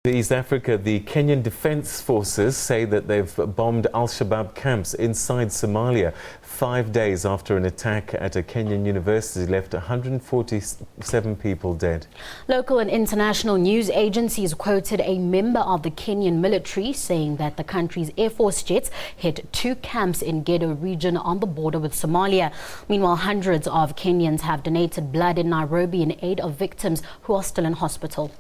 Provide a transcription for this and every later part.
East Africa, the Kenyan Defence Forces say that they've bombed Al-Shabaab camps inside Somalia 5 days after an attack at a Kenyan university left 147 people dead. Local and international news agencies quoted a member of the Kenyan military saying that the country's Air Force jets hit 2 camps in Gedo region on the border with Somalia. Meanwhile, hundreds of Kenyans have donated blood in Nairobi in aid of victims who are still in hospital.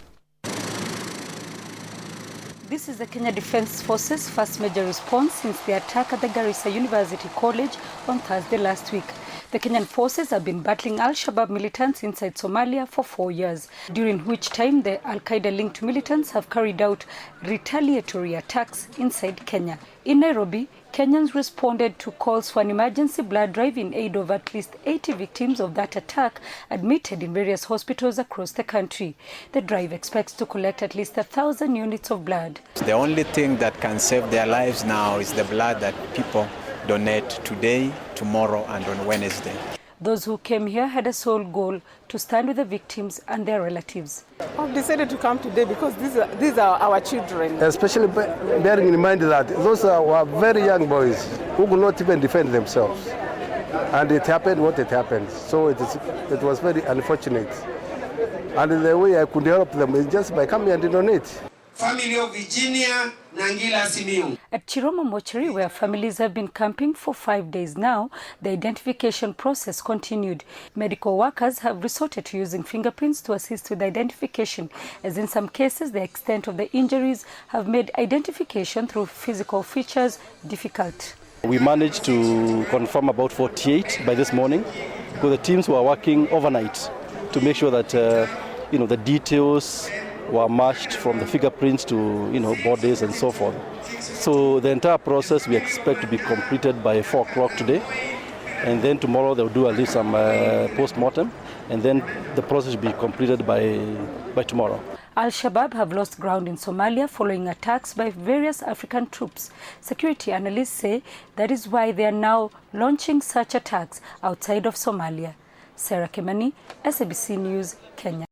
This is the Kenya Defence Forces' first major response since the attack at the Garissa University College on Thursday last week. The Kenyan forces have been battling Al-Shabaab militants inside Somalia for 4 years, during which time the Al-Qaeda-linked militants have carried out retaliatory attacks inside Kenya. In Nairobi, Kenyans responded to calls for an emergency blood drive in aid of at least 80 victims of that attack admitted in various hospitals across the country. The drive expects to collect at least 1,000 units of blood. The only thing that can save their lives now is the blood that people donate today, tomorrow and on Wednesday. Those who came here had a sole goal to stand with the victims and their relatives. I've decided to come today because these are our children. Especially bearing in mind that those were very young boys who could not even defend themselves. And it happened what it happened. So it was very unfortunate. And the way I could help them is just by coming and donate. Family of Virginia Nangila Simiu. At Chiromo Mortuary, where families have been camping for 5 days now, the identification process continued. Medical workers have resorted to using fingerprints to assist with identification, as in some cases the extent of the injuries have made identification through physical features difficult. We managed to confirm about 48 by this morning, because the teams were working overnight to make sure that the details were matched from the fingerprints to bodies and so forth. So the entire process we expect to be completed by 4 o'clock today, and then tomorrow they'll do at least some post-mortem, and then the process will be completed by tomorrow. Al-Shabaab have lost ground in Somalia following attacks by various African troops. Security analysts say that is why they are now launching such attacks outside of Somalia. Sarah Kimani, SABC News, Kenya.